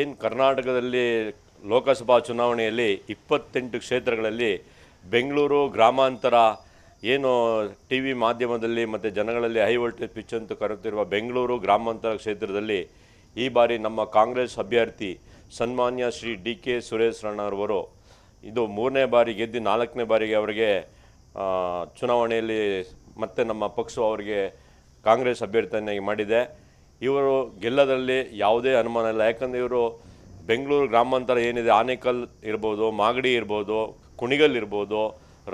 ಏನು ಕರ್ನಾಟಕದಲ್ಲಿ ಲೋಕಸಭಾ ಚುನಾವಣೆಯಲ್ಲಿ 28 ಕ್ಷೇತ್ರಗಳಲ್ಲಿ ಬೆಂಗಳೂರು ಗ್ರಾಮಾಂತರ ಏನು ಟಿ ವಿ ಮಾಧ್ಯಮದಲ್ಲಿ ಮತ್ತು ಜನಗಳಲ್ಲಿ ಹೈ ವೋಲ್ಟೇಜ್ ಪಿಚ್ ಅಂತ ಕರೆಯುತ್ತಿರುವ ಬೆಂಗಳೂರು ಗ್ರಾಮಾಂತರ ಕ್ಷೇತ್ರದಲ್ಲಿ ಈ ಬಾರಿ ನಮ್ಮ ಕಾಂಗ್ರೆಸ್ ಅಭ್ಯರ್ಥಿ ಸನ್ಮಾನ್ಯ ಶ್ರೀ ಡಿ ಕೆ ಸುರೇಶ್ ರಣ್ಣರವರು ಇದು 3ನೇ ಬಾರಿ ಗೆದ್ದು 4ನೇ ಬಾರಿಗೆ ಅವರಿಗೆ ಚುನಾವಣೆಯಲ್ಲಿ ಮತ್ತೆ ನಮ್ಮ ಪಕ್ಷ ಅವರಿಗೆ ಕಾಂಗ್ರೆಸ್ ಅಭ್ಯರ್ಥಿಯನ್ನಾಗಿ ಮಾಡಿದೆ. ಇವರು ಗೆಲ್ಲದಲ್ಲಿ ಯಾವುದೇ ಅನುಮಾನ ಇಲ್ಲ. ಯಾಕಂದರೆ ಇವರು ಬೆಂಗಳೂರು ಗ್ರಾಮಾಂತರ ಏನಿದೆ, ಆನೇಕಲ್ ಇರ್ಬೋದು, ಮಾಗಡಿ ಇರ್ಬೋದು, ಕುಣಿಗಲ್ ಇರ್ಬೋದು,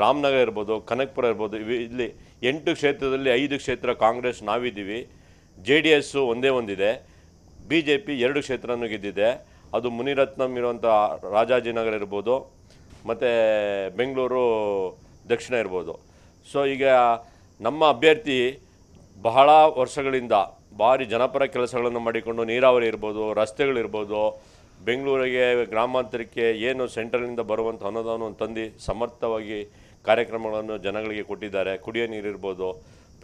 ರಾಮನಗರ ಇರ್ಬೋದು, ಕನಕಪುರ ಇರ್ಬೋದು, ಇಲ್ಲಿ 8 ಕ್ಷೇತ್ರದಲ್ಲಿ 5 ಕ್ಷೇತ್ರ ಕಾಂಗ್ರೆಸ್ ನಾವಿದ್ದೀವಿ. JDS ಒಂದೇ ಒಂದಿದೆ. BJP 2 ಕ್ಷೇತ್ರನೂ ಗೆದ್ದಿದೆ. ಅದು ಮುನಿರತ್ನಂ ಇರುವಂಥ ರಾಜಾಜಿನಗರ ಇರ್ಬೋದು ಮತ್ತು ಬೆಂಗಳೂರು ದಕ್ಷಿಣ ಇರ್ಬೋದು. ಸೊ ಈಗ ನಮ್ಮ ಅಭ್ಯರ್ಥಿ ಬಹಳ ವರ್ಷಗಳಿಂದ ಭಾರಿ ಜನಪರ ಕೆಲಸಗಳನ್ನು ಮಾಡಿಕೊಂಡು ನೀರಾವರಿ ಇರ್ಬೋದು, ರಸ್ತೆಗಳಿರ್ಬೋದು, ಬೆಂಗಳೂರಿಗೆ ಗ್ರಾಮಾಂತರಕ್ಕೆ ಏನು ಸೆಂಟ್ರಲಿಂದ ಬರುವಂಥ ಅನುದಾನವನ್ನು ತಂದು ಸಮರ್ಥವಾಗಿ ಕಾರ್ಯಕ್ರಮಗಳನ್ನು ಜನಗಳಿಗೆ ಕೊಟ್ಟಿದ್ದಾರೆ. ಕುಡಿಯೋ ನೀರಿರ್ಬೋದು,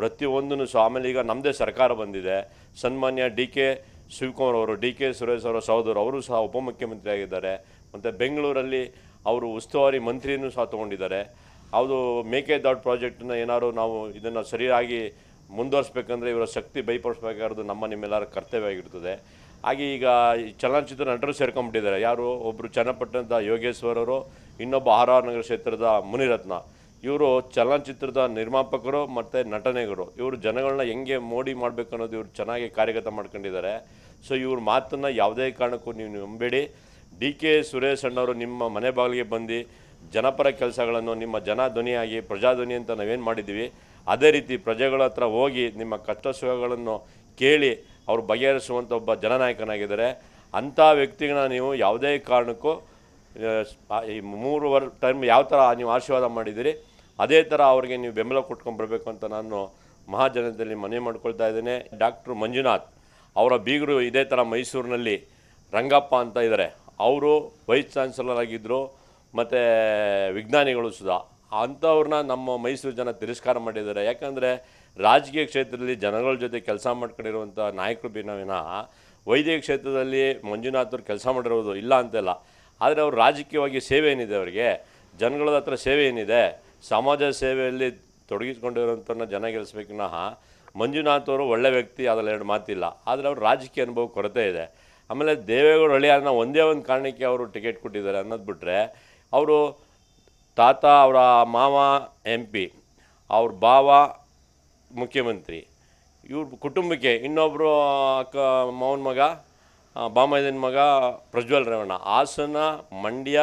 ಪ್ರತಿಯೊಂದನ್ನು ಸಹ. ಆಮೇಲೆ ಈಗ ನಮ್ಮದೇ ಸರ್ಕಾರ ಬಂದಿದೆ. ಸನ್ಮಾನ್ಯ ಡಿ ಕೆ ಶಿವಕುಮಾರ್ ಅವರು, ಡಿ ಕೆ ಸುರೇಶ್ ಅವರ ಸಹೋದರರು, ಅವರು ಸಹ ಉಪಮುಖ್ಯಮಂತ್ರಿ ಆಗಿದ್ದಾರೆ. ಮತ್ತು ಬೆಂಗಳೂರಲ್ಲಿ ಅವರು ಉಸ್ತುವಾರಿ ಮಂತ್ರಿಯೂ ಸಹ ತೊಗೊಂಡಿದ್ದಾರೆ. ಅದು ಮೇಕೆದಾಟು ಪ್ರಾಜೆಕ್ಟನ್ನ ಏನಾದ್ರು ನಾವು ಇದನ್ನು ಸರಿಯಾಗಿ ಮುಂದುವರಿಸಬೇಕಂದ್ರೆ ಇವರ ಶಕ್ತಿ ಬೈಪಡಿಸ್ಬೇಕಾಗಿರೋದು ನಿಮ್ಮೆಲ್ಲರ ಕರ್ತವ್ಯ ಆಗಿರ್ತದೆ. ಹಾಗೆ ಈಗ ಈ ಚಲನಚಿತ್ರ ನಟರು ಸೇರ್ಕೊಂಡ್ಬಿಟ್ಟಿದ್ದಾರೆ. ಯಾರು? ಒಬ್ಬರು ಚನ್ನಪಟ್ಟಣದ ಯೋಗೇಶ್ವರರು, ಇನ್ನೊಬ್ಬ RR ನಗರ ಕ್ಷೇತ್ರದ ಮುನಿರತ್ನ. ಇವರು ಚಲನಚಿತ್ರದ ನಿರ್ಮಾಪಕರು ಮತ್ತು ನಟನೆಗರು. ಇವರು ಜನಗಳನ್ನ ಹೆಂಗೆ ಮೋಡಿ ಮಾಡಬೇಕು ಅನ್ನೋದು ಇವರು ಚೆನ್ನಾಗಿ ಕಾರ್ಯಗತ ಮಾಡ್ಕೊಂಡಿದ್ದಾರೆ. ಸೊ ಇವ್ರ ಮಾತನ್ನು ಯಾವುದೇ ಕಾರಣಕ್ಕೂ ನೀವು ನಂಬೇಡಿ. ಡಿ ಕೆ ಸುರೇಶ್ ಅಣ್ಣವರು ನಿಮ್ಮ ಮನೆ ಬಾಗಿಲಿಗೆ ಬಂದು ಜನಪರ ಕೆಲಸಗಳನ್ನು ನಿಮ್ಮ ಜನ ಧ್ವನಿಯಾಗಿ ಪ್ರಜಾಧ್ವನಿ ಅಂತ ನಾವೇನು ಮಾಡಿದ್ದೀವಿ, ಅದೇ ರೀತಿ ಪ್ರಜೆಗಳ ಹತ್ರ ಹೋಗಿ ನಿಮ್ಮ ಕಷ್ಟ ಸುಖಗಳನ್ನು ಕೇಳಿ ಅವರು ಬಗೆಹರಿಸುವಂಥ ಒಬ್ಬ ಜನನಾಯಕನಾಗಿದ್ದಾರೆ. ಅಂಥ ವ್ಯಕ್ತಿಗಳನ್ನ ನೀವು ಯಾವುದೇ ಕಾರಣಕ್ಕೂ ಈ 3 ಟೈಮ್ ಯಾವ ಥರ ನೀವು ಆಶೀರ್ವಾದ ಮಾಡಿದ್ದೀರಿ ಅದೇ ಥರ ಅವ್ರಿಗೆ ನೀವು ಬೆಂಬಲ ಕೊಟ್ಕೊಂಡು ಬರಬೇಕು ಅಂತ ನಾನು ಮಹಾಜನತೆಯಲ್ಲಿ ಮನವಿ ಮಾಡ್ಕೊಳ್ತಾ ಇದ್ದೇನೆ. ಡಾಕ್ಟ್ರು ಮಂಜುನಾಥ್ ಅವರ ಬೀಗರು ಇದೇ ಥರ ಮೈಸೂರಿನಲ್ಲಿ ರಂಗಪ್ಪ ಅಂತ ಇದ್ದಾರೆ. ಅವರು ವೈಸ್ ಚಾನ್ಸಲರ್ ಆಗಿದ್ದರು ಮತ್ತು ವಿಜ್ಞಾನಿಗಳು ಸುಧಾ. ಅಂಥವ್ರನ್ನ ನಮ್ಮ ಮೈಸೂರು ಜನ ತಿರಸ್ಕಾರ ಮಾಡಿದ್ದಾರೆ. ಯಾಕಂದರೆ ರಾಜಕೀಯ ಕ್ಷೇತ್ರದಲ್ಲಿ ಜನಗಳ ಜೊತೆ ಕೆಲಸ ಮಾಡ್ಕೊಂಡಿರುವಂಥ ನಾಯಕರು ವಿನಃ ವೈದ್ಯಕೀಯ ಕ್ಷೇತ್ರದಲ್ಲಿ ಮಂಜುನಾಥವ್ರು ಕೆಲಸ ಮಾಡಿರೋದು ಇಲ್ಲ ಅಂತೆಲ್ಲ. ಆದರೆ ಅವರು ರಾಜಕೀಯವಾಗಿ ಸೇವೆ ಏನಿದೆ, ಅವರಿಗೆ ಜನಗಳ ಹತ್ರ ಸೇವೆ ಏನಿದೆ, ಸಮಾಜ ಸೇವೆಯಲ್ಲಿ ತೊಡಗಿಸ್ಕೊಂಡಿರೋಂಥವ್ರನ್ನ ಜನ ಗೆಲ್ಲಿಸ್ಬೇಕು ವಿನಃ ಮಂಜುನಾಥ್ ಅವರು ಒಳ್ಳೆ ವ್ಯಕ್ತಿ, ಅದರಲ್ಲಿ 2 ಮಾತಿಲ್ಲ. ಆದರೆ ಅವ್ರ ರಾಜಕೀಯ ಅನುಭವ ಕೊರತೆ ಇದೆ. ಆಮೇಲೆ ದೇವೇಗೌಡ ಹಳ್ಳಿಯಾರನ್ನ ಒಂದೇ ಒಂದು ಕಾರಣಕ್ಕೆ ಅವರು ಟಿಕೆಟ್ ಕೊಟ್ಟಿದ್ದಾರೆ ಅನ್ನೋದು ಬಿಟ್ಟರೆ, ಅವರು ತಾತ ಅವರ ಮಾವ MP, ಅವ್ರ ಭಾವ ಮುಖ್ಯಮಂತ್ರಿ, ಇವ್ರ ಕುಟುಂಬಕ್ಕೆ ಇನ್ನೊಬ್ಬರು ಅಕ್ಕ ಮಾವನ ಮಗ ಬಾಮೈದನ ಮಗ ಪ್ರಜ್ವಲ್ ರೇವಣ್ಣ, ಹಾಸನ, ಮಂಡ್ಯ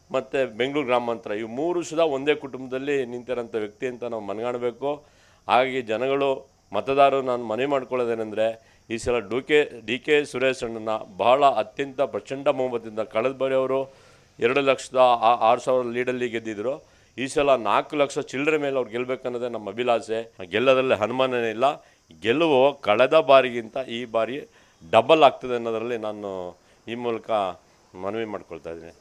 ಮತ್ತು ಬೆಂಗಳೂರು ಗ್ರಾಮಾಂತರ, ಇವು 3 ಸುಧಾ ಒಂದೇ ಕುಟುಂಬದಲ್ಲಿ ನಿಂತಿರೋಂಥ ವ್ಯಕ್ತಿ ಅಂತ ನಾವು ಮನಗಾಣಬೇಕು. ಹಾಗಾಗಿ ಜನಗಳು ಮತದಾರರು ನಾನು ಮನವಿ ಮಾಡ್ಕೊಳ್ಳೋದೇನೆಂದರೆ, ಈ ಸಲ ಡಿ ಕೆ ಸುರೇಶ್ ಅಣ್ಣನ ಬಹಳ ಅತ್ಯಂತ ಪ್ರಚಂಡ ಬಹುಮತದಿಂದ ಕಳೆದ ಬಾರಿ ಅವರು 2,06,000 ಲೀಡಲ್ಲಿ ಗೆದ್ದಿದ್ರು. ಈ ಸಲ 4 ಲಕ್ಷ ಚಿಲ್ಲರೆ ಮೇಲೆ ಅವ್ರು ಗೆಲ್ಲಬೇಕನ್ನೋದೇ ನಮ್ಮ ಅಭಿಲಾಷೆ. ಗೆಲ್ಲೋದ್ರಲ್ಲಿ ಅನುಮಾನನೇ ಇಲ್ಲ. ಗೆಲುವು ಕಳೆದ ಬಾರಿಗಿಂತ ಈ ಬಾರಿ ಡಬಲ್ ಆಗ್ತದೆ ಅನ್ನೋದರಲ್ಲಿ ನಾನು ಈ ಮೂಲಕ ಮನವಿ ಮಾಡ್ಕೊಳ್ತಾ ಇದ್ದೀನಿ.